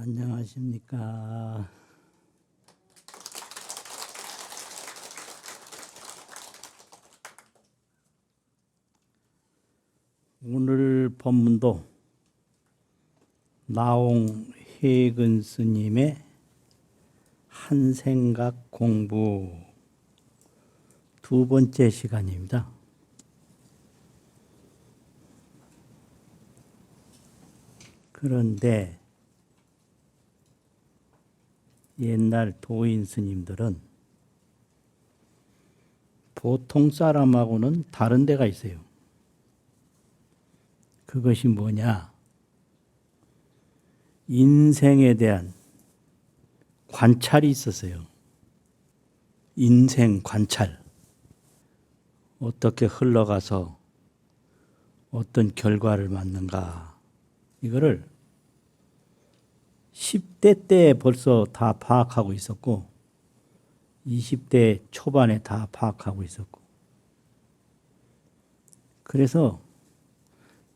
안녕하십니까. 오늘 법문도 나홍해근 스님의 한생각 공부 두 번째 시간입니다. 그런데 옛날 도인 스님들은 보통 사람하고는 다른 데가 있어요. 그것이 뭐냐? 인생에 대한 관찰이 있었어요. 인생 관찰. 어떻게 흘러가서 어떤 결과를 맞는가. 이거를 10대 때 벌써 다 파악하고 있었고 20대 초반에 다 파악하고 있었고 그래서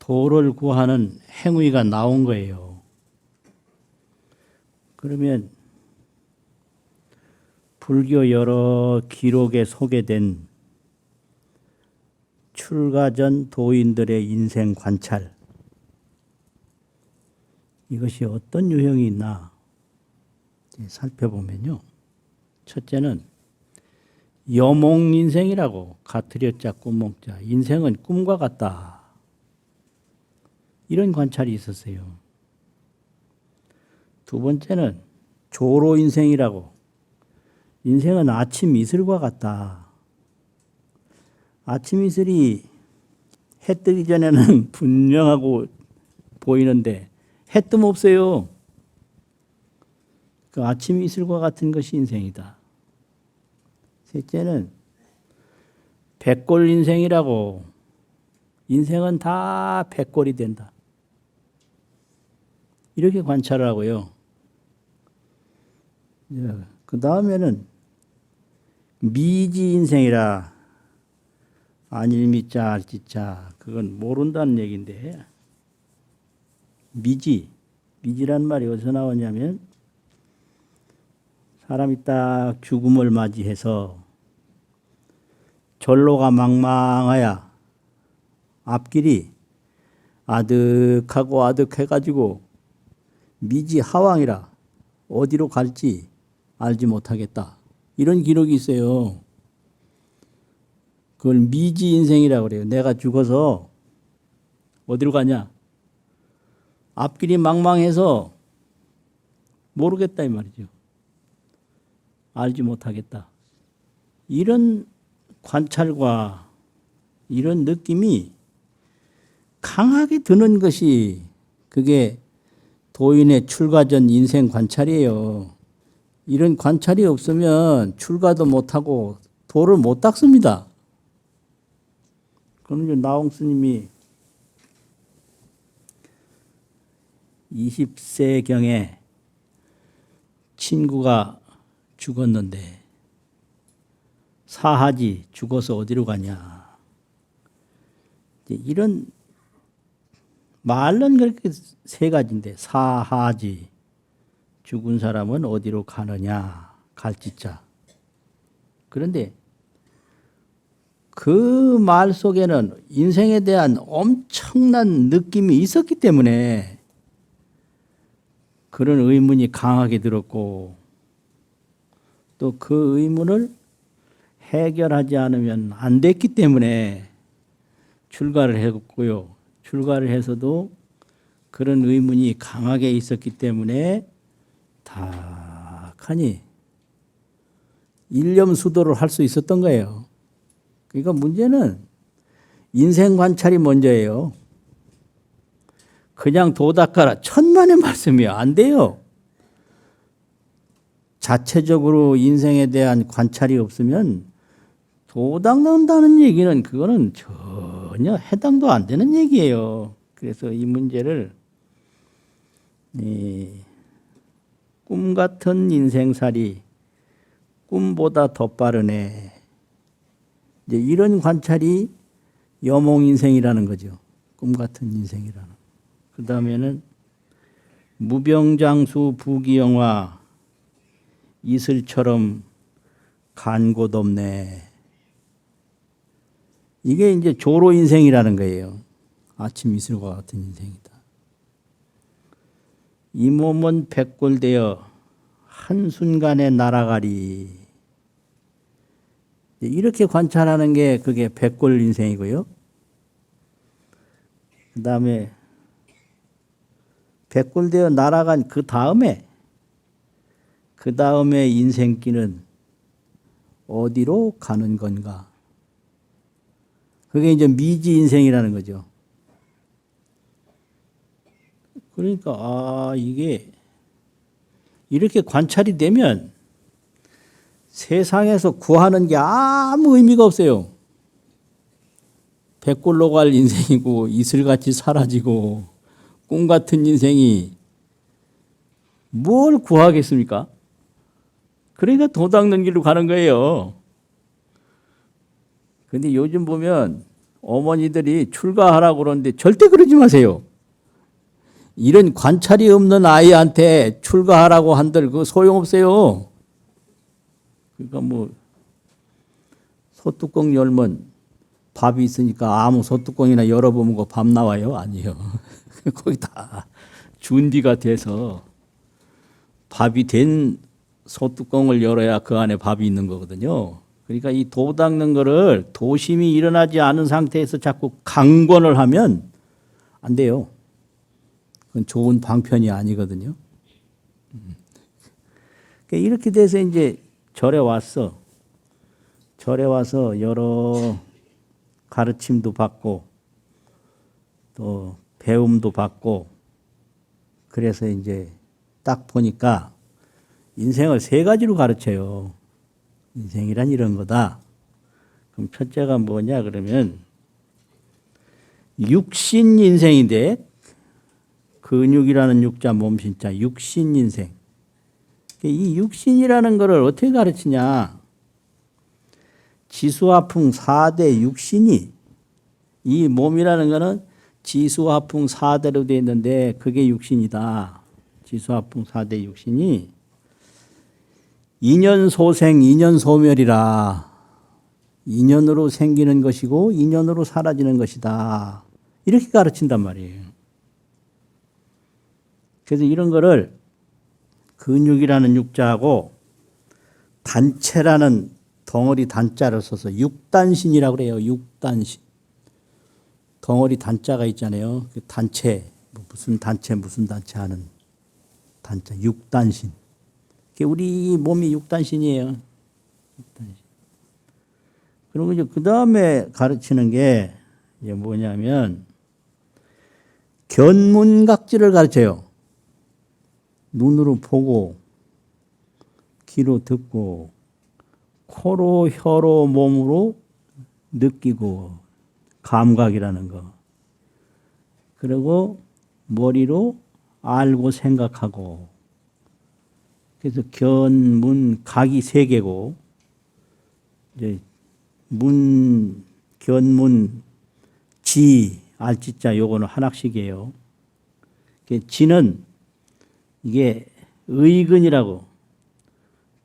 도를 구하는 행위가 나온 거예요. 그러면 불교 여러 기록에 소개된 출가 전 도인들의 인생 관찰, 이것이 어떤 유형이 있나 살펴보면요. 첫째는 여몽인생이라고, 가트려자 꿈몽자, 인생은 꿈과 같다. 이런 관찰이 있었어요. 두 번째는 조로인생이라고, 인생은 아침 이슬과 같다. 아침 이슬이 해 뜨기 전에는 분명하고 보이는데 해 뜸 없어요. 그 아침 이슬과 같은 것이 인생이다. 셋째는 백골 인생이라고, 인생은 다 백골이 된다. 이렇게 관찰을 하고요. 그 다음에는 미지 인생이라, 안일미자 알지자, 그건 모른다는 얘기인데, 미지란 말이 어디서 나오냐면 사람이 딱 죽음을 맞이해서 전로가 망망하야 앞길이 아득하고 아득해가지고 미지 하왕이라 어디로 갈지 알지 못하겠다. 이런 기록이 있어요. 그걸 미지 인생이라고 그래요. 내가 죽어서 어디로 가냐? 앞길이 망망해서 모르겠다 이 말이죠. 알지 못하겠다. 이런 관찰과 이런 느낌이 강하게 드는 것이 그게 도인의 출가 전 인생 관찰이에요. 이런 관찰이 없으면 출가도 못하고 도를 못 닦습니다. 그럼 나홍 스님이 20세경에 친구가 죽었는데 사하지, 죽어서 어디로 가냐. 이런 말은 그렇게 세 가지인데, 사하지, 죽은 사람은 어디로 가느냐, 갈지자. 그런데 그 말 속에는 인생에 대한 엄청난 느낌이 있었기 때문에 그런 의문이 강하게 들었고, 또 그 의문을 해결하지 않으면 안 됐기 때문에 출가를 했고요. 출가를 해서도 그런 의문이 강하게 있었기 때문에 탁하니 일념수도를 할 수 있었던 거예요. 그러니까 문제는 인생 관찰이 먼저예요. 그냥 도 닦아라, 천만의 말씀이야. 안 돼요. 자체적으로 인생에 대한 관찰이 없으면 도 닦는다는 얘기는 그거는 전혀 해당도 안 되는 얘기예요. 그래서 이 문제를 꿈 같은 인생살이 꿈보다 더 빠르네. 이제 이런 관찰이 여몽인생이라는 거죠. 꿈 같은 인생이라는. 그 다음에는 무병장수 부귀영화 이슬처럼 간 곳 없네. 이게 이제 조로 인생이라는 거예요. 아침 이슬과 같은 인생이다. 이 몸은 백골되어 한순간에 날아가리. 이렇게 관찰하는 게 그게 백골 인생이고요. 그 다음에 백골되어 날아간 그 다음에 인생길은 어디로 가는 건가? 그게 이제 미지 인생이라는 거죠. 그러니까 이게 이렇게 관찰이 되면 세상에서 구하는 게 아무 의미가 없어요. 백골로 갈 인생이고 이슬같이 사라지고 꿈 같은 인생이 뭘 구하겠습니까? 그러니까 도 닦는 길로 가는 거예요. 근데 요즘 보면 어머니들이 출가하라고 그러는데 절대 그러지 마세요. 이런 관찰이 없는 아이한테 출가하라고 한들 그거 소용없어요. 그러니까 뭐 소뚜껑 열면 밥이 있으니까 아무 소뚜껑이나 열어보면 그 밥 나와요? 아니에요. 거기 다 준비가 돼서 밥이 된 소뚜껑을 열어야 그 안에 밥이 있는 거거든요. 그러니까 이 도 닦는 거를 도심이 일어나지 않은 상태에서 자꾸 강권을 하면 안 돼요. 그건 좋은 방편이 아니거든요. 그러니까 이렇게 돼서 이제 절에 왔어. 절에 와서 여러 가르침도 받고 또 배움도 받고 그래서 이제 딱 보니까 인생을 세 가지로 가르쳐요. 인생이란 이런 거다. 그럼 첫째가 뭐냐 그러면 육신 인생인데 근육이라는 육자 몸신자 육신 인생. 이 육신이라는 거를 어떻게 가르치냐. 지수화풍 4대 육신이 이 몸이라는 거는 지수화풍 4대로 되어 있는데 그게 육신이다. 지수화풍 4대 육신이 인연소생, 인연소멸이라. 인연으로 생기는 것이고 인연으로 사라지는 것이다. 이렇게 가르친단 말이에요. 그래서 이런 거를 근육이라는 육자하고 단체라는 덩어리 단자를 써서 육단신이라고 그래요. 육단신. 덩어리 단자가 있잖아요. 그 단체, 무슨 단체 하는 단자, 육단신. 우리 몸이 육단신이에요. 육단신. 그리고 이제 그 다음에 가르치는 게 이제 뭐냐면 견문각지를 가르쳐요. 눈으로 보고, 귀로 듣고, 코로, 혀로, 몸으로 느끼고, 감각이라는 거. 그리고 머리로 알고 생각하고. 그래서 견문, 각이 세 개고, 이제 문, 견문, 지, 알지자 요거는 하나씩이에요. 지는 이게 의근이라고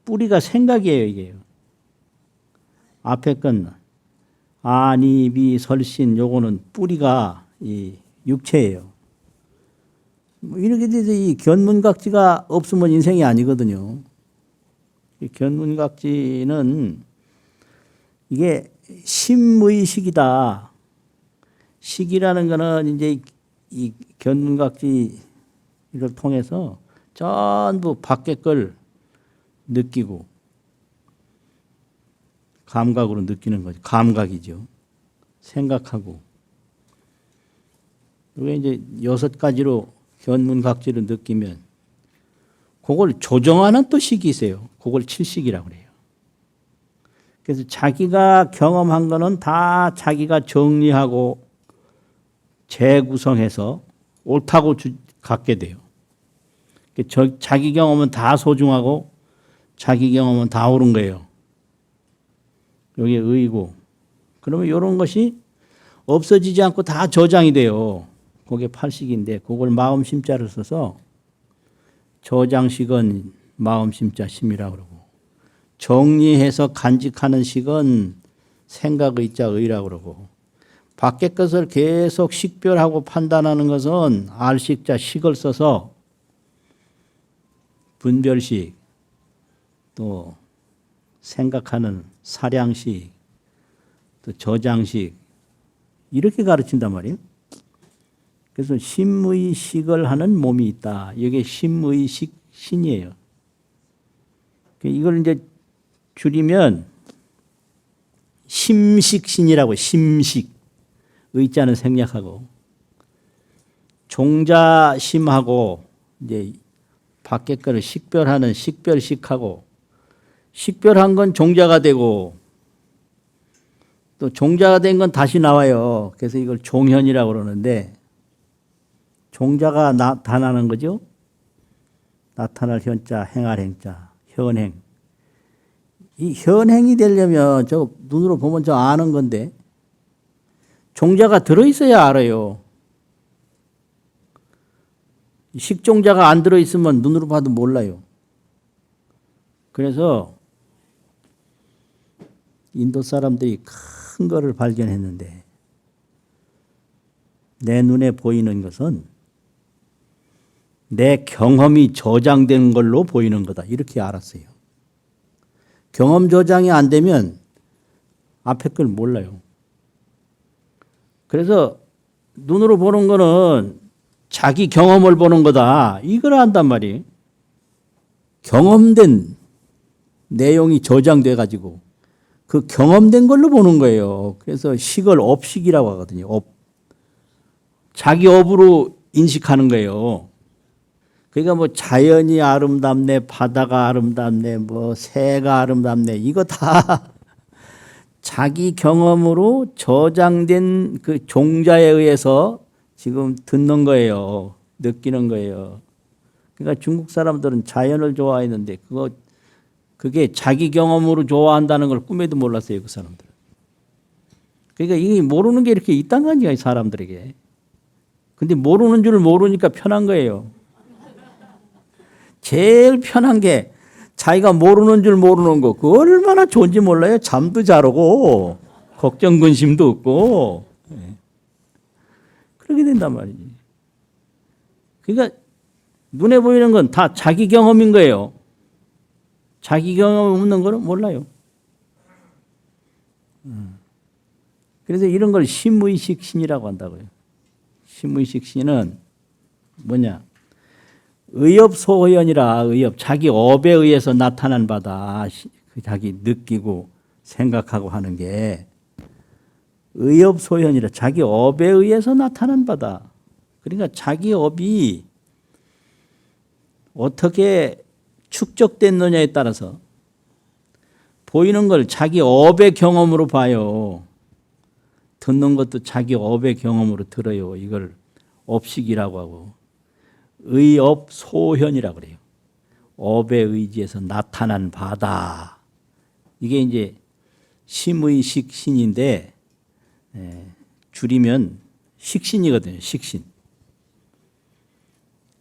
뿌리가 생각이에요. 이게요. 앞에 건 아니, 비, 설신 요거는 뿌리가 이 육체예요. 이렇게 돼서 이 견문각지가 없으면 인생이 아니거든요. 이 견문각지는 이게 심의식이다. 식이라는 거는 이제 이 견문각지를 통해서 전부 밖에 걸 느끼고 감각으로 느끼는 거죠. 감각이죠. 생각하고. 그게 이제 6가지로 견문각지를 느끼면 그걸 조정하는 또 식이 있어요. 그걸 칠식이라고 그래요. 그래서 자기가 경험한 거는 다 자기가 정리하고 재구성해서 옳다고 갖게 돼요. 자기 경험은 다 소중하고 자기 경험은 다 옳은 거예요. 여기에 의고. 그러면 이런 것이 없어지지 않고 다 저장이 돼요. 그게 팔식인데 그걸 마음 심자를 써서 저장식은 마음심자 심이라고 그러고 정리해서 간직하는 식은 생각의자 의라고 그러고 밖의 것을 계속 식별하고 판단하는 것은 알식자 식을 써서 분별식 또 생각하는 사량식 또 저장식 이렇게 가르친단 말이에요. 그래서 심의식을 하는 몸이 있다. 이게 심의식 신이에요. 이걸 이제 줄이면 심식신이라고 심식 의자는 생략하고 종자심하고 이제 밖의 거를 식별하는 식별식하고 식별한 건 종자가 되고 또 종자가 된 건 다시 나와요. 그래서 이걸 종현이라고 그러는데 종자가 나타나는 거죠. 나타날 현자, 행할 행자, 현행. 이 현행이 되려면 저 눈으로 보면 저 아는 건데 종자가 들어있어야 알아요. 식종자가 안 들어있으면 눈으로 봐도 몰라요. 그래서 인도 사람들이 큰 거를 발견했는데 내 눈에 보이는 것은 내 경험이 저장된 걸로 보이는 거다. 이렇게 알았어요. 경험 저장이 안 되면 앞에 걸 몰라요. 그래서 눈으로 보는 거는 자기 경험을 보는 거다. 이걸 안단 말이에요. 경험된 내용이 저장돼 가지고 그 경험된 걸로 보는 거예요. 그래서 식을 업식이라고 하거든요. 업. 자기 업으로 인식하는 거예요. 그러니까 뭐 자연이 아름답네, 바다가 아름답네, 뭐 새가 아름답네, 이거 다 자기 경험으로 저장된 그 종자에 의해서 지금 듣는 거예요. 느끼는 거예요. 그러니까 중국 사람들은 자연을 좋아했는데 그게 자기 경험으로 좋아한다는 걸 꿈에도 몰랐어요, 그 사람들은. 그러니까 이게 모르는 게 이렇게 있단 거야, 사람들에게. 근데 모르는 줄 모르니까 편한 거예요. 제일 편한 게 자기가 모르는 줄 모르는 거, 그 얼마나 좋은지 몰라요. 잠도 잘 오고 걱정 근심도 없고 그렇게 된단 말이지. 그러니까 눈에 보이는 건 다 자기 경험인 거예요. 자기 경험 없는 거는 몰라요. 그래서 이런 걸 심의식신이라고 한다고요. 심의식신은 뭐냐? 의업소현이라 의업, 자기 업에 의해서 나타난 바다. 자기 느끼고 생각하고 하는 게 의업소현이라 자기 업에 의해서 나타난 바다. 그러니까 자기 업이 어떻게 축적됐느냐에 따라서 보이는 걸 자기 업의 경험으로 봐요. 듣는 것도 자기 업의 경험으로 들어요. 이걸 업식이라고 하고 의업소현이라고 그래요. 업에 의지해서 나타난 바다. 이게 이제 심의식신인데 줄이면 식신이거든요. 식신.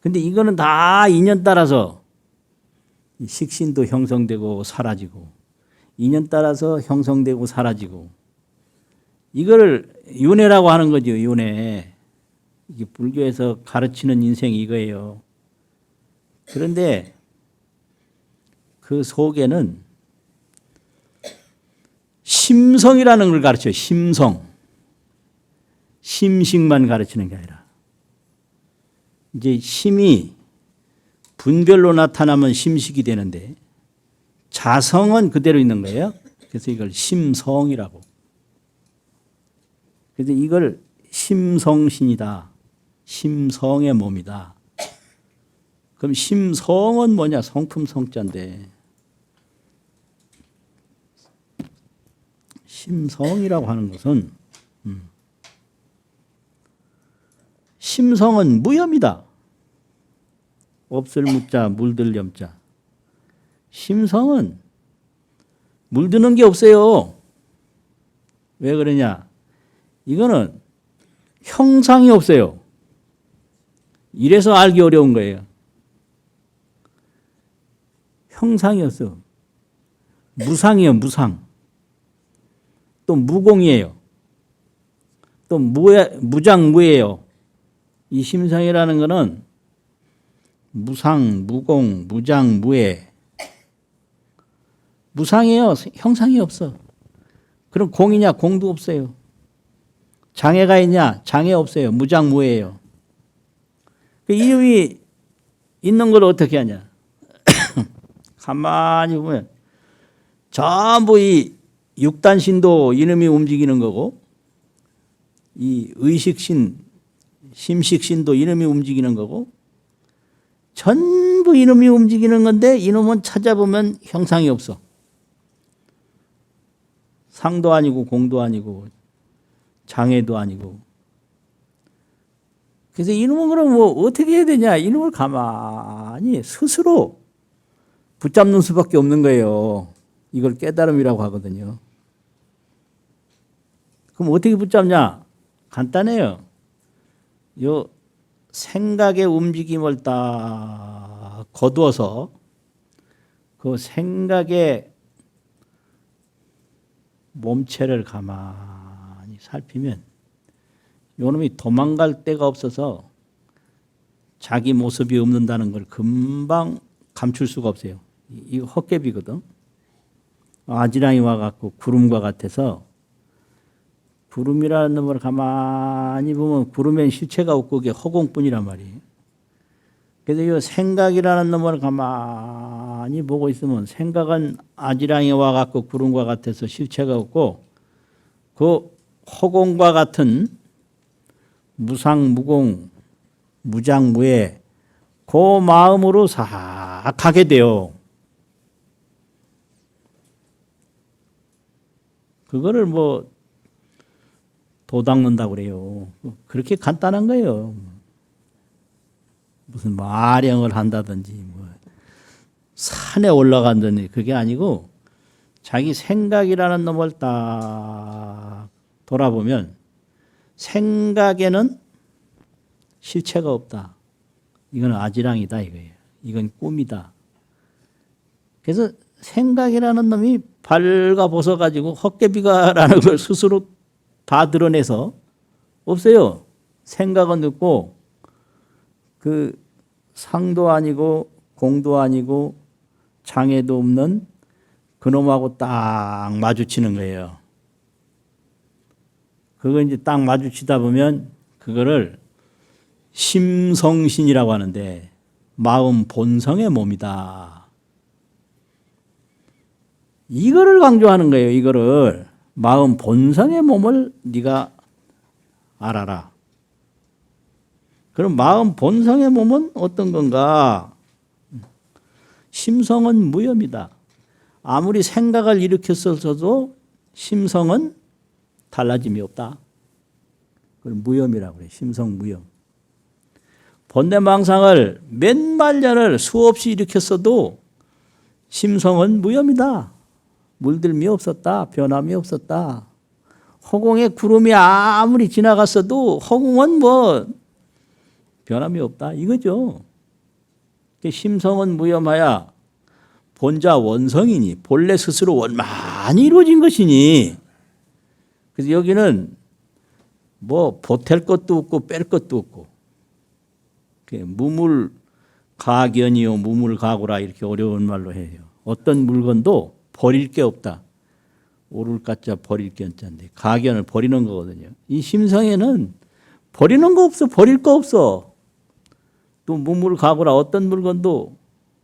근데 이거는 다 인연 따라서 식신도 형성되고 사라지고 인연 따라서 형성되고 사라지고 이걸 윤회라고 하는 거죠. 윤회. 이게 불교에서 가르치는 인생이 이거예요. 그런데 그 속에는 심성이라는 걸 가르쳐요. 심성. 심식만 가르치는 게 아니라 이제 심이 분별로 나타나면 심식이 되는데 자성은 그대로 있는 거예요. 그래서 이걸 심성이라고. 그래서 이걸 심성신이다. 심성의 몸이다. 그럼 심성은 뭐냐? 성품 성자인데 심성이라고 하는 것은 심성은 무염이다. 없을 무자 물들 염자. 심성은 물드는 게 없어요. 왜 그러냐? 이거는 형상이 없어요. 이래서 알기 어려운 거예요. 형상이었어. 무상이에요, 무상. 또 무공이에요. 또 무장무예요. 이 심성이라는 거는 무상, 무공, 무장무예. 무상이에요. 형상이 없어. 그럼 공이냐? 공도 없어요. 장애가 있냐? 장애 없어요. 무장무예요. 그 이름이 있는 걸 어떻게 하냐? 가만히 보면 전부 이 육단신도 이놈이 움직이는 거고 이 의식신, 심식신도 이놈이 움직이는 거고 전부 이놈이 움직이는 건데 이놈은 찾아보면 형상이 없어. 상도 아니고 공도 아니고 장애도 아니고. 그래서 이놈은 그럼 뭐 어떻게 해야 되냐? 이놈을 가만히 스스로 붙잡는 수밖에 없는 거예요. 이걸 깨달음이라고 하거든요. 그럼 어떻게 붙잡냐? 간단해요. 요 생각의 움직임을 딱 거두어서 그 생각의 몸체를 가만히 살피면 요놈이 도망갈 데가 없어서 자기 모습이 없는다는 걸 금방 감출 수가 없어요. 이거 헛개비거든. 아지랑이 와갖고 구름과 같아서 구름이라는 놈을 가만히 보면 구름엔 실체가 없고 그게 허공뿐이란 말이에요. 그래서 이 생각이라는 놈을 가만히 보고 있으면 생각은 아지랑이 와갖고 구름과 같아서 실체가 없고 그 허공과 같은 무상, 무공, 무장무예 그 마음으로 싹 가게 돼요. 그거를 뭐 도닦는다고 그래요. 그렇게 간단한 거예요. 무슨 마령을 한다든지 뭐 산에 올라간다든지 그게 아니고 자기 생각이라는 놈을 딱 돌아보면 생각에는 실체가 없다. 이건 아지랑이다 이거예요. 이건 꿈이다. 그래서 생각이라는 놈이 발가 벗어가지고 헛개비가라는 걸 스스로 다 드러내서 없어요. 생각은 없고 그 상도 아니고 공도 아니고 장애도 없는 그놈하고 딱 마주치는 거예요. 그거 이제 딱 마주치다 보면 그거를 심성신이라고 하는데 마음 본성의 몸이다. 이거를 강조하는 거예요. 이거를 마음 본성의 몸을 네가 알아라. 그럼 마음 본성의 몸은 어떤 건가? 심성은 무염이다. 아무리 생각을 일으켰어도 심성은 달라짐이 없다. 그걸 무염이라고 그래요. 심성 무염. 번뇌망상을 몇만 년을 수없이 일으켰어도 심성은 무염이다. 물들미 없었다. 변함이 없었다. 허공에 구름이 아무리 지나갔어도 허공은 뭐 변함이 없다. 이거죠. 심성은 무염하야 본자 원성이니 본래 스스로 원만히 이루어진 것이니. 그래서 여기는 뭐 보탤 것도 없고 뺄 것도 없고 무물가견이요 무물가고라 이렇게 어려운 말로 해요. 어떤 물건도 버릴 게 없다. 오를 가짜 버릴 견자인데 가견을 버리는 거거든요. 이 심성에는 버리는 거 없어. 버릴 거 없어. 또 무물가고라 어떤 물건도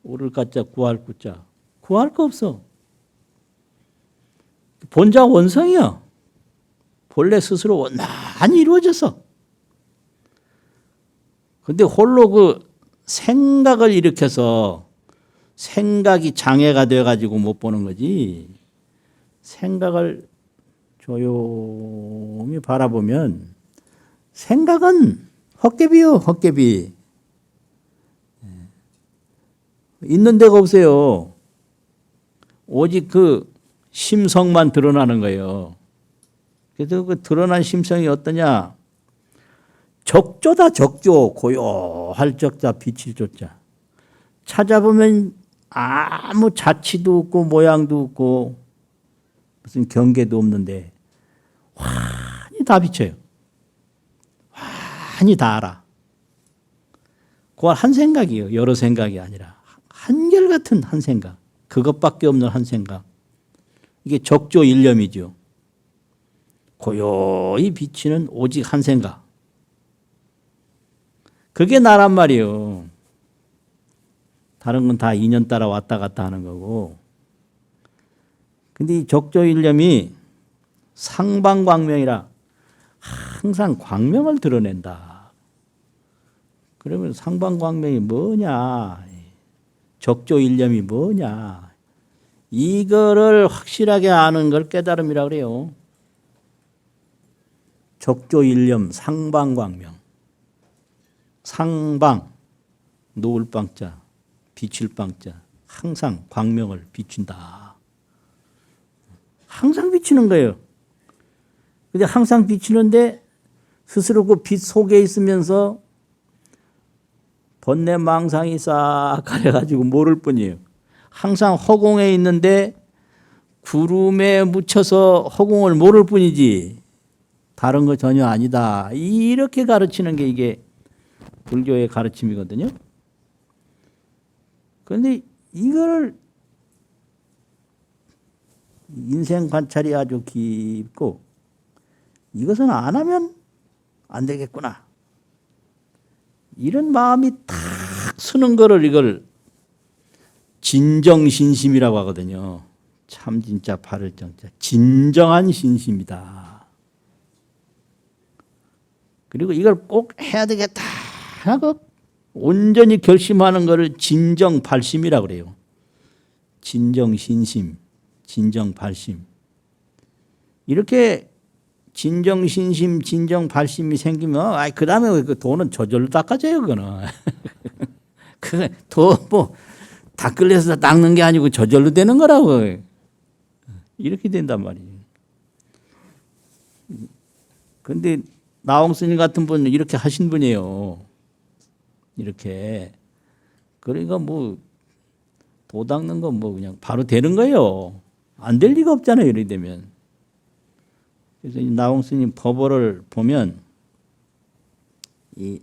오를 가짜 구할 구자 구할 거 없어. 본자 원성이야. 본래 스스로 원만히 이루어져서. 근데 홀로 그 생각을 일으켜서 생각이 장애가 되어가지고 못 보는 거지. 생각을 조용히 바라보면 생각은 헛개비요, 헛개비. 있는 데가 없어요. 오직 그 심성만 드러나는 거예요. 그래서 그 드러난 심성이 어떠냐? 적조다 적조. 고요할 적자 빛일 조자. 찾아보면 아무 자취도 없고 모양도 없고 무슨 경계도 없는데 환히 다 비춰요. 환히 다 알아. 그건 한 생각이에요. 여러 생각이 아니라 한결같은 한 생각. 그것밖에 없는 한 생각. 이게 적조일념이죠. 고요히 비치는 오직 한 생각. 그게 나란 말이에요. 다른 건 다 인연 따라 왔다 갔다 하는 거고. 근데 이 적조일념이 상방광명이라 항상 광명을 드러낸다. 그러면 상방광명이 뭐냐? 적조일념이 뭐냐? 이거를 확실하게 아는 걸 깨달음이라고 그래요. 적조일념 상방광명. 상방, 놓을 방자, 비칠 방자. 항상 광명을 비춘다. 항상 비치는 거예요. 근데 항상 비치는데 스스로 그 빛 속에 있으면서 번뇌 망상이 싹 가려가지고 모를 뿐이에요. 항상 허공에 있는데 구름에 묻혀서 허공을 모를 뿐이지 다른 거 전혀 아니다. 이렇게 가르치는 게 이게 불교의 가르침이거든요. 그런데 이걸 인생 관찰이 아주 깊고 이것은 안 하면 안 되겠구나. 이런 마음이 탁 서는 거를 이걸 진정신심이라고 하거든요. 참 진짜 바를 정자. 진정한 신심이다. 그리고 이걸 꼭 해야 되겠다 하고 온전히 결심하는 것을 진정발심이라고 그래요. 진정신심, 진정발심. 이렇게 진정신심, 진정발심이 생기면 그 다음에 그 돈은 저절로 닦아져요. 그거는. 그돈뭐 닦으려서 닦는 게 아니고 저절로 되는 거라고. 이렇게 된단 말이에요. 그런데 나홍 스님 같은 분은 이렇게 하신 분이에요. 이렇게. 그러니까 뭐 도 닦는 건 뭐 그냥 바로 되는 거예요. 안 될 리가 없잖아요. 이렇게 되면. 그래서 이 나홍 스님 법어를 보면 이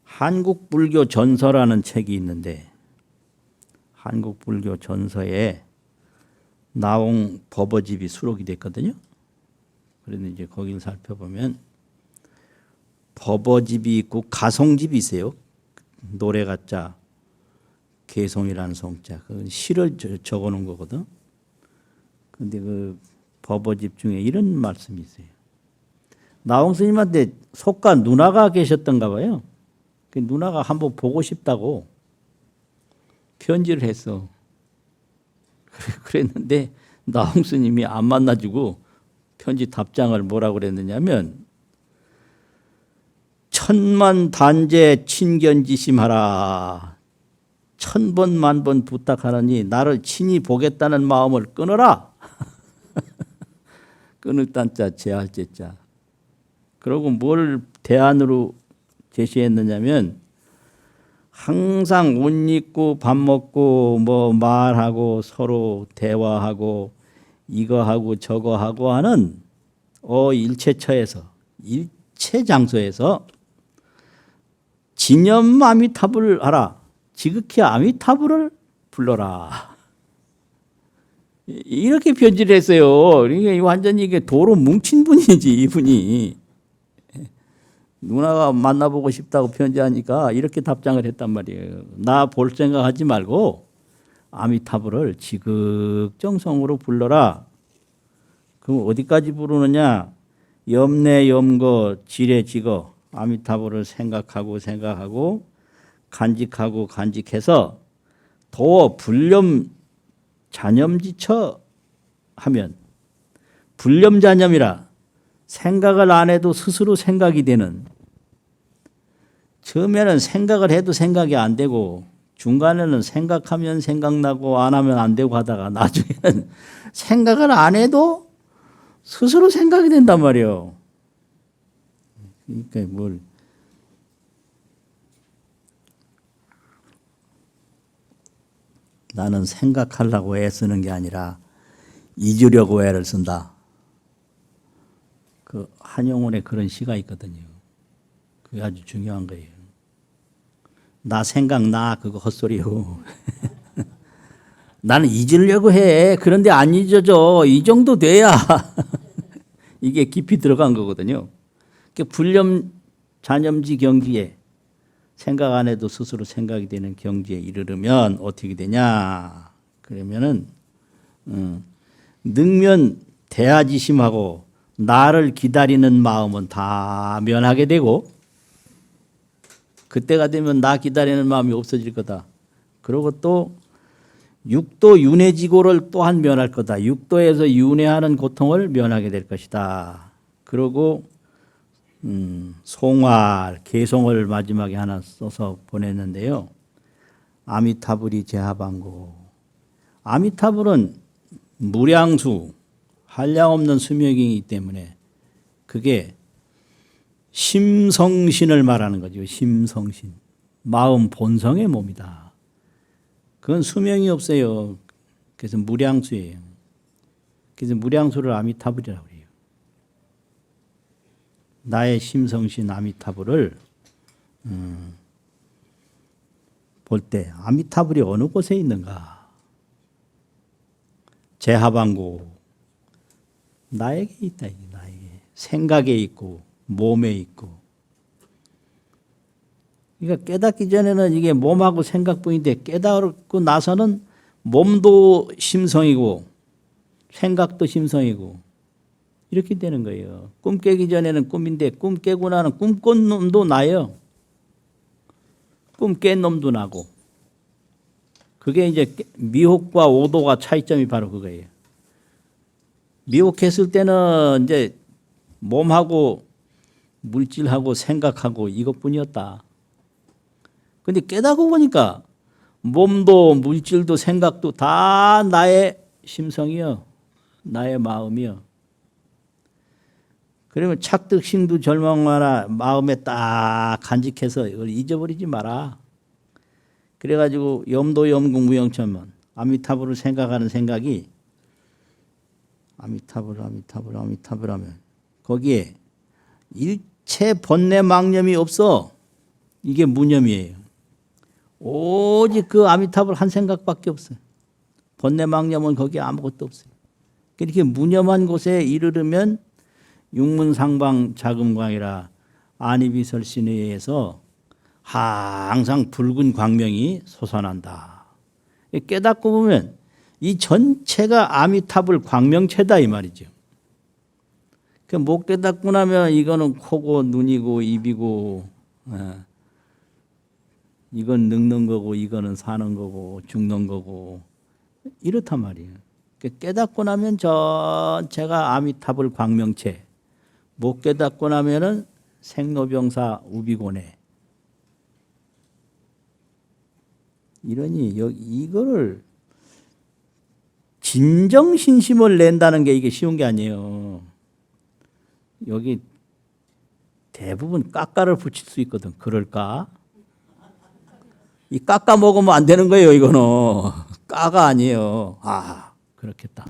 한국불교 전서라는 책이 있는데 한국불교 전서에 나홍 법어집이 수록이 됐거든요. 그런데 이제 거기를 살펴보면 법어집이 있고 가송집이 있어요. 노래 가짜 개송이라는 송자. 그 시를 적어 놓은 거거든. 근데 그 법어집 중에 이런 말씀이 있어요. 나홍 스님한테 속가 누나가 계셨던가 봐요. 그 누나가 한번 보고 싶다고 편지를 했어. 그랬는데 나홍 스님이 안 만나주고 편지 답장을 뭐라고 그랬느냐면 천만 단제 친견지심하라. 1000번 만번 부탁하느니 나를 친히 보겠다는 마음을 끊어라. 끊을 딴자 제할 제자. 그리고 뭘 대안으로 제시했느냐면 항상 옷 입고 밥 먹고 뭐 말하고 서로 대화하고 이거 하고 저거 하고 하는 일체처에서 일체 장소에서 진념 아미타불을 하라. 지극히 아미타불을 불러라. 이렇게 편지를 했어요. 그러니까 완전히 이게 도로 뭉친 분이지 이분이. 누나가 만나보고 싶다고 편지하니까 이렇게 답장을 했단 말이에요. 나 볼 생각하지 말고 아미타불을 지극정성으로 불러라. 그럼 어디까지 부르느냐? 염내 염거 지레 지거 아미타불을 생각하고 간직하고 간직해서 도 불념 잔염지처 하면 불념잔염이라 생각을 안 해도 스스로 생각이 되는. 처음에는 생각을 해도 생각이 안 되고 중간에는 생각하면 생각나고 안 하면 안 되고 하다가 나중에는 생각을 안 해도 스스로 생각이 된단 말이에요. 그러니까 뭘 나는 생각하려고 애쓰는 게 아니라 잊으려고 애를 쓴다. 그 한용운의 그런 시가 있거든요. 그게 아주 중요한 거예요. 나 생각 나 그거 헛소리요. 나는 잊으려고 해. 그런데 안 잊어져. 이 정도 돼야 이게 깊이 들어간 거거든요. 불념 잔염지 경지에 생각 안 해도 스스로 생각이 되는 경지에 이르르면 어떻게 되냐? 그러면은 능면 대하지심하고 나를 기다리는 마음은 다 면하게 되고 그때가 되면 나 기다리는 마음이 없어질 거다. 그리고 또 육도 윤회지고를 또한 면할 거다. 육도에서 윤회하는 고통을 면하게 될 것이다. 그리고 송활, 개송을 마지막에 하나 써서 보냈는데요. 아미타불이 제하반고. 아미타불은 무량수, 한량없는 수명이기 때문에 그게 심성신을 말하는 거죠. 심성신. 마음 본성의 몸이다. 그건 수명이 없어요. 그래서 무량수예요. 그래서 무량수를 아미타불이라고 해요. 나의 심성신 아미타불을 볼 때 아미타불이 어느 곳에 있는가? 제하반고 나에게 있다. 나에게 생각에 있고 몸에 있고. 그러니까 깨닫기 전에는 이게 몸하고 생각뿐인데 깨닫고 나서는 몸도 심성이고 생각도 심성이고 이렇게 되는 거예요. 꿈 깨기 전에는 꿈인데 꿈 깨고 나는 꿈 꾼 놈도 나요. 꿈 깬 놈도 나고. 그게 이제 미혹과 오도가 차이점이 바로 그거예요. 미혹했을 때는 이제 몸하고 물질하고 생각하고 이것뿐이었다. 근데 깨닫고 보니까 몸도 물질도 생각도 다 나의 심성이요. 나의 마음이요. 그러면 착득심도 절망마라 마음에 딱 간직해서 이걸 잊어버리지 마라. 그래가지고 염도 염궁 무영천만 아미타불을 생각하는 생각이 아미타불 하면 거기에 일체 번뇌 망념이 없어. 이게 무념이에요. 오직 그 아미타불 한 생각밖에 없어요. 번뇌 망념은 거기에 아무것도 없어요. 이렇게 무념한 곳에 이르르면 육문상방 자금광이라 안이비설신에 의해서 항상 붉은 광명이 솟아난다. 깨닫고 보면 이 전체가 아미타불 광명체다 이 말이죠. 못 깨닫고 나면 이거는 코고 눈이고 입이고 이건 늙는 거고 이거는 사는 거고 죽는 거고 이렇단 말이에요. 깨닫고 나면 전체가 아미타불 광명체. 못 깨닫고 나면은 생로병사 우비고네. 이러니 이거를 진정신심을 낸다는 게 이게 쉬운 게 아니에요. 여기 대부분 까까를 붙일 수 있거든. 그럴까? 이 까까 먹으면 안 되는 거예요. 이거는 까가 아니에요. 아, 그렇겠다.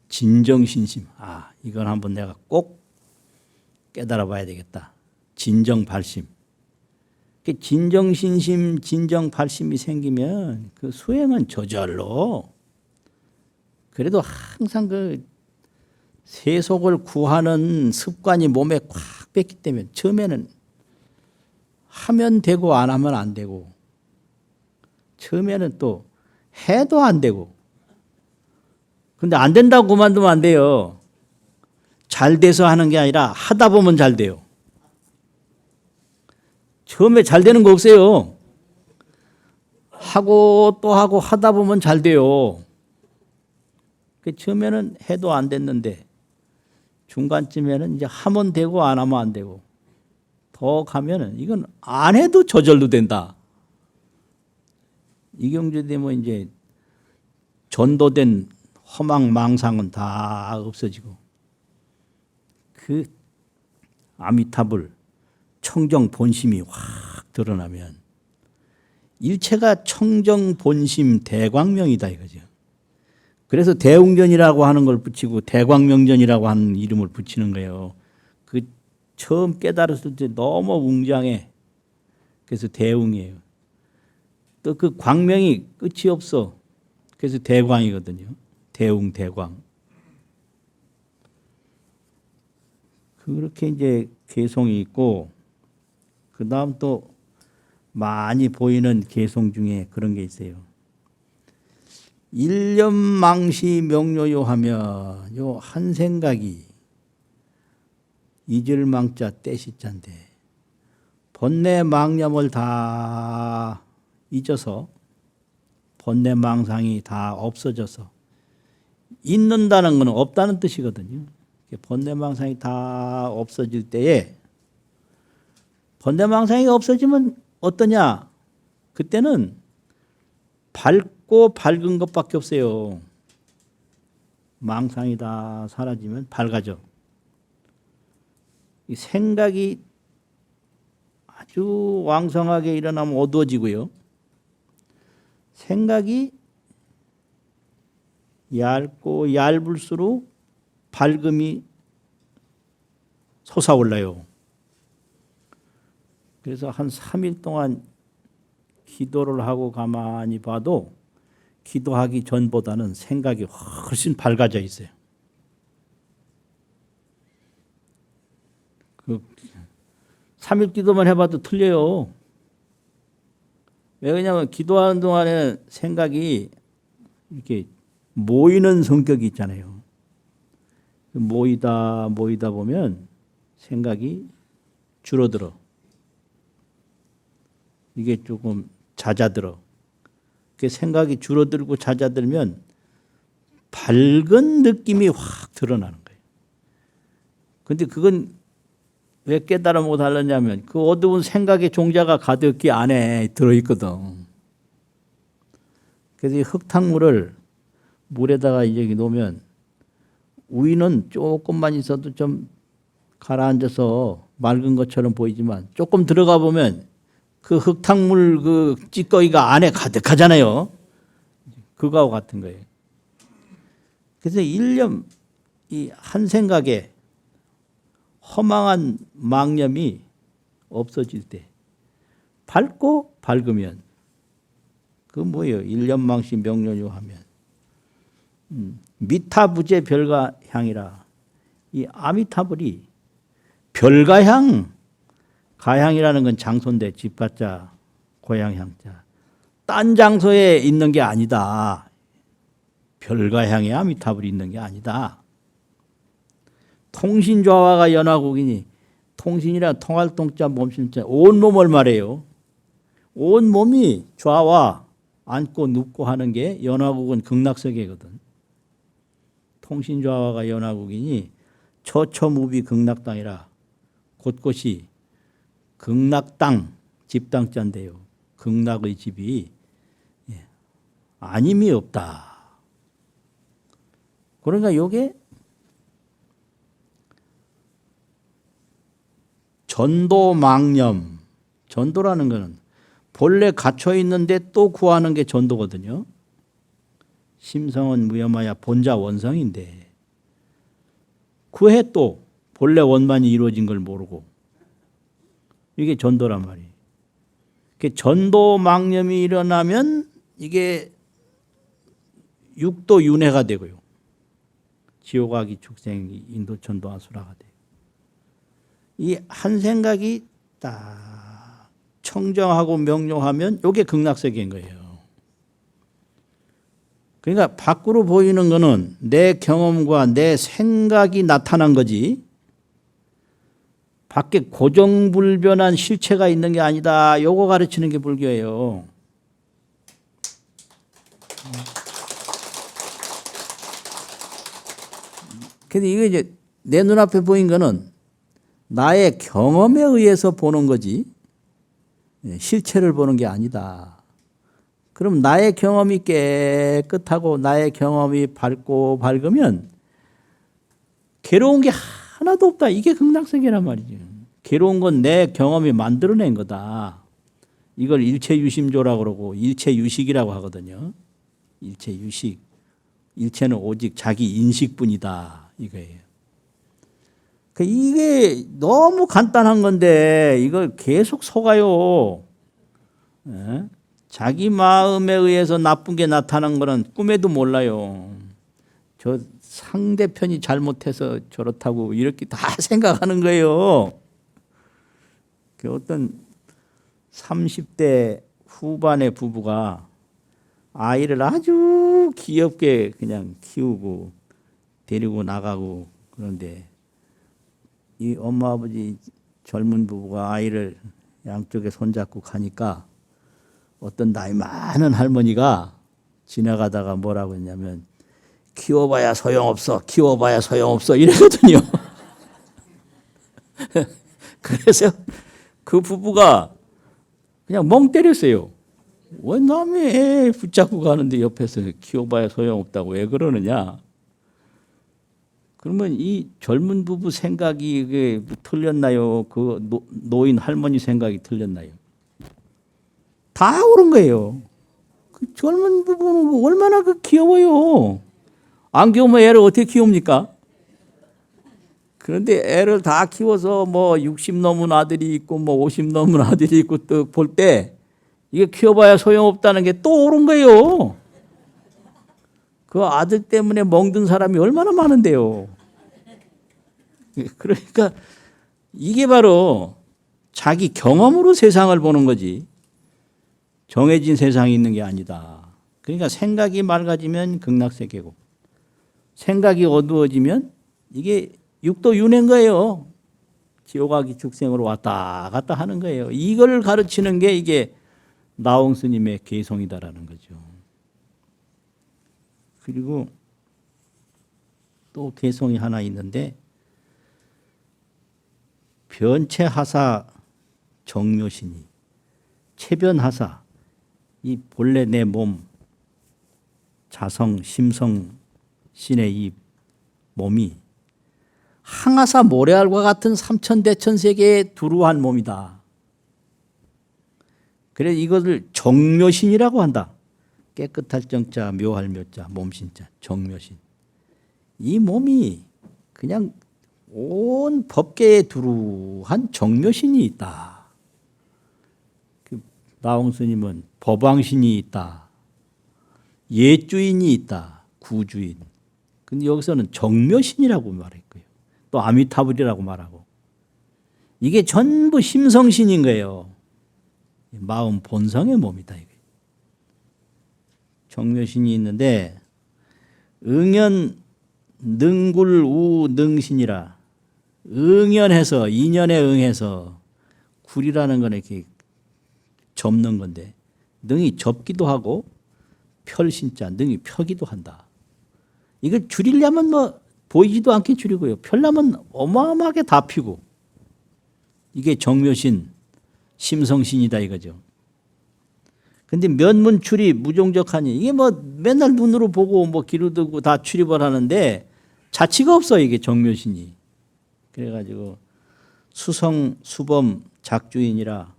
진정신심. 아, 이건 한번 내가 꼭 깨달아 봐야 되겠다. 진정발심. 진정신심, 진정발심이 생기면 그 수행은 저절로 그래도 항상 그 세속을 구하는 습관이 몸에 꽉 뺏기 때문에 처음에는 하면 되고 안 하면 안 되고 처음에는 또 해도 안 되고 근데 안 된다고 그만두면 안 돼요. 잘 돼서 하는 게 아니라 하다 보면 잘 돼요. 처음에 잘 되는 거 없어요. 하고 또 하고 하다 보면 잘 돼요. 처음에는 해도 안 됐는데 중간쯤에는 이제 하면 되고 안 하면 안 되고 더 가면은 이건 안 해도 저절로 된다. 이 경제 되면 이제 전도된 허망 망상은 다 없어지고 그 아미타불 청정 본심이 확 드러나면 일체가 청정 본심 대광명이다 이거죠. 그래서 대웅전이라고 하는 걸 붙이고 대광명전이라고 하는 이름을 붙이는 거예요. 그 처음 깨달았을 때 너무 웅장해. 그래서 대웅이에요. 또 그 광명이 끝이 없어. 그래서 대광이거든요. 대웅, 대광. 그렇게 이제 개송이 있고, 그 다음 또 많이 보이는 개송 중에 그런 게 있어요. 일념망시 명료요 하면 요 한 생각이 이절망자 떼시자인데 번뇌 망념을 다 잊어서 번뇌 망상이 다 없어져서 잊는다는 것은 없다는 뜻이거든요. 번뇌 망상이 다 없어질 때에 번뇌 망상이 없어지면 어떠냐? 그때는 밝고 밝은 것밖에 없어요. 망상이 다 사라지면 밝아져. 이 생각이 아주 왕성하게 일어나면 어두워지고요. 생각이 얇고 얇을수록 밝음이 솟아올라요. 그래서 한 3일 동안 기도를 하고 가만히 봐도 기도하기 전보다는 생각이 훨씬 밝아져 있어요. 그 3일 기도만 해봐도 틀려요. 왜 그러냐면 기도하는 동안에 생각이 이렇게 모이는 성격이 있잖아요. 모이다 보면 생각이 줄어들어. 이게 조금 잦아들어. 그 생각이 줄어들고 잦아들면 밝은 느낌이 확 드러나는 거예요. 그런데 그건 왜 깨달아 못 하려냐면 그 어두운 생각의 종자가 가득히 안에 들어있거든. 그래서 이 흙탕물을 물에다가 이제 놓으면 위는 조금만 있어도 좀 가라앉아서 맑은 것처럼 보이지만 조금 들어가 보면 그 흙탕물 그 찌꺼기가 안에 가득하잖아요. 그거하고 같은 거예요. 그래서 일념, 이 한 생각에 허망한 망념이 없어질 때 밝고 밝으면 그 뭐예요? 일념망시 명료요 하면 미타부재 별가향이라. 이 아미타불이 별가향, 가향이라는 건 장소인데 집가자 고향향자 딴 장소에 있는 게 아니다. 별가향에 아미타불이 있는 게 아니다. 통신좌화가 연화국이니 통신이라 통할 통자 몸심자 온몸을 말해요. 온몸이 좌와 앉고 눕고 하는 게 연화국은 극락세계거든. 통신좌화가 연화국이니 처처무비 극락땅이라 곳곳이 극락땅 집땅자인데요. 극락의 집이 아님이 없다. 그러니까 요게 전도망념, 전도라는 것은 본래 갇혀 있는데 또 구하는 게 전도거든요. 심성은 무여마야 본자 원성인데 구해 또 본래 원만이 이루어진 걸 모르고 이게 전도란 말이에요. 전도망념이 일어나면 이게 육도 윤회가 되고요. 지옥아기 축생이 인도천도 아수라가 돼요. 이 한 생각이 딱 청정하고 명료하면 이게 극락세계인 거예요. 그러니까 밖으로 보이는 거는 내 경험과 내 생각이 나타난 거지 밖에 고정불변한 실체가 있는 게 아니다. 요거 가르치는 게 불교예요. 근데 이게 이제 내 눈앞에 보인 거는 나의 경험에 의해서 보는 거지 실체를 보는 게 아니다. 그럼 나의 경험이 깨끗하고 나의 경험이 밝고 밝으면 괴로운 게 하나도 없다. 이게 극락세계란 말이죠. 괴로운 건 내 경험이 만들어낸 거다. 이걸 일체유심조라고 그러고 일체유식이라고 하거든요. 일체유식. 일체는 오직 자기 인식뿐이다 이거예요. 이게 너무 간단한 건데 이걸 계속 속아요. 예? 자기 마음에 의해서 나쁜 게 나타난 거는 꿈에도 몰라요. 저 상대편이 잘못해서 저렇다고 이렇게 다 생각하는 거예요. 어떤 30대 후반의 부부가 아이를 아주 귀엽게 그냥 키우고 데리고 나가고 그런데 이 엄마 아버지 젊은 부부가 아이를 양쪽에 손잡고 가니까 어떤 나이 많은 할머니가 지나가다가 뭐라고 했냐면 키워봐야 소용없어, 키워봐야 소용없어 이러거든요. 그래서 그 부부가 그냥 멍 때렸어요. 왜 남의 애 붙잡고 가는데 옆에서 키워봐야 소용없다고 왜 그러느냐. 그러면 이 젊은 부부 생각이 이게 틀렸나요? 그 노인 할머니 생각이 틀렸나요? 다 옳은 거예요. 그 젊은 부부는 얼마나 귀여워요. 안 키우면 애를 어떻게 키웁니까? 그런데 애를 다 키워서 뭐 60 넘은 아들이 있고 뭐 50 넘은 아들이 있고 또 볼 때 이게 키워봐야 소용없다는 게 또 옳은 거예요. 그 아들 때문에 멍든 사람이 얼마나 많은데요. 그러니까 이게 바로 자기 경험으로 세상을 보는 거지 정해진 세상이 있는 게 아니다. 그러니까 생각이 맑아지면 극락세계고 생각이 어두워지면 이게 육도윤회인 거예요. 지옥하기 축생으로 왔다 갔다 하는 거예요. 이걸 가르치는 게 이게 나홍 스님의 개성이다라는 거죠. 그리고 또 개성이 하나 있는데 변체하사 정묘신이 체변하사 이 본래 내 몸 자성 심성 신의 이 몸이 항아사 모래알과 같은 삼천대천세계에 두루한 몸이다. 그래서 이것을 정묘신이라고 한다. 깨끗할 정자 묘할 묘자 몸신자 정묘신. 이 몸이 그냥 온 법계에 두루한 정묘신이 있다. 나홍 스님은 법왕신이 있다. 예주인이 있다. 구주인. 근데 여기서는 정묘신이라고 말했고요. 또 아미타불이라고 말하고. 이게 전부 심성신인 거예요. 마음 본성의 몸이다. 이게. 정묘신이 있는데 응연 능굴우 능신이라 응연해서 인연에 응해서 굴이라는 건 이렇게 접는 건데 능이 접기도 하고 펼신자 능이 펴기도 한다. 이걸 줄이려면 뭐 보이지도 않게 줄이고요. 펴려면 어마어마하게 다 피고 이게 정묘신 심성신이다 이거죠. 근데 면문출이 무종적하니 이게 뭐 맨날 눈으로 보고 뭐 기르고 다 출입을 하는데 자치가 없어 이게 정묘신이. 그래가지고 수성 수범 작주인이라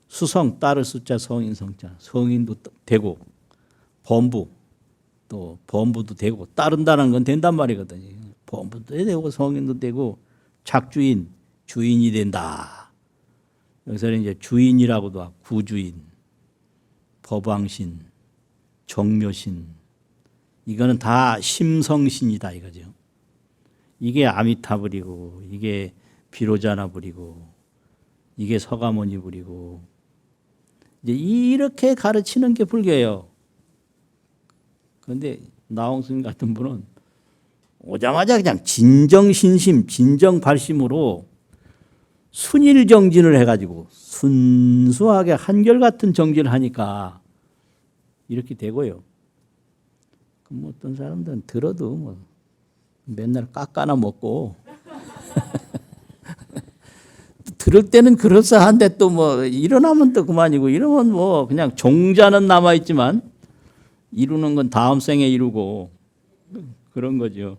수성 따를 숫자 성인 성자 성인도 되고 범부 또 범부도 되고 따른다는 건 된단 말이거든요. 범부도 되고 성인도 되고 작주인 주인이 된다. 여기서는 이제 주인이라고도 하고 구주인 법왕신 정묘신 이거는 다 심성신이다 이거죠. 이게 아미타불이고 이게 비로자나불이고 이게 서가모니불이고 이제 이렇게 가르치는 게 불교예요. 그런데 나홍 스님 같은 분은 오자마자 그냥 진정신심 진정발심으로 순일정진을 해가지고 순수하게 한결같은 정진을 하니까 이렇게 되고요. 뭐 어떤 사람들은 들어도 뭐 맨날 깎아나 먹고 들을 때는 그럴싸한데 또 뭐 일어나면 또 그만이고 이러면 뭐 그냥 종자는 남아있지만 이루는 건 다음 생에 이루고 그런 거죠.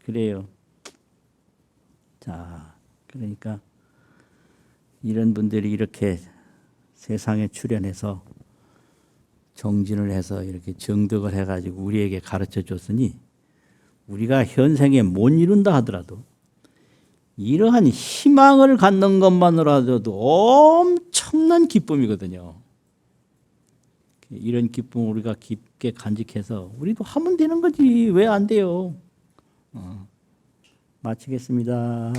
그래요. 자, 그러니까 이런 분들이 이렇게 세상에 출현해서 정진을 해서 이렇게 정덕을 해가지고 우리에게 가르쳐 줬으니 우리가 현생에 못 이룬다 하더라도 이러한 희망을 갖는 것만으로도 엄청난 기쁨이거든요. 이런 기쁨을 우리가 깊게 간직해서 우리도 하면 되는 거지 왜 안 돼요? 마치겠습니다.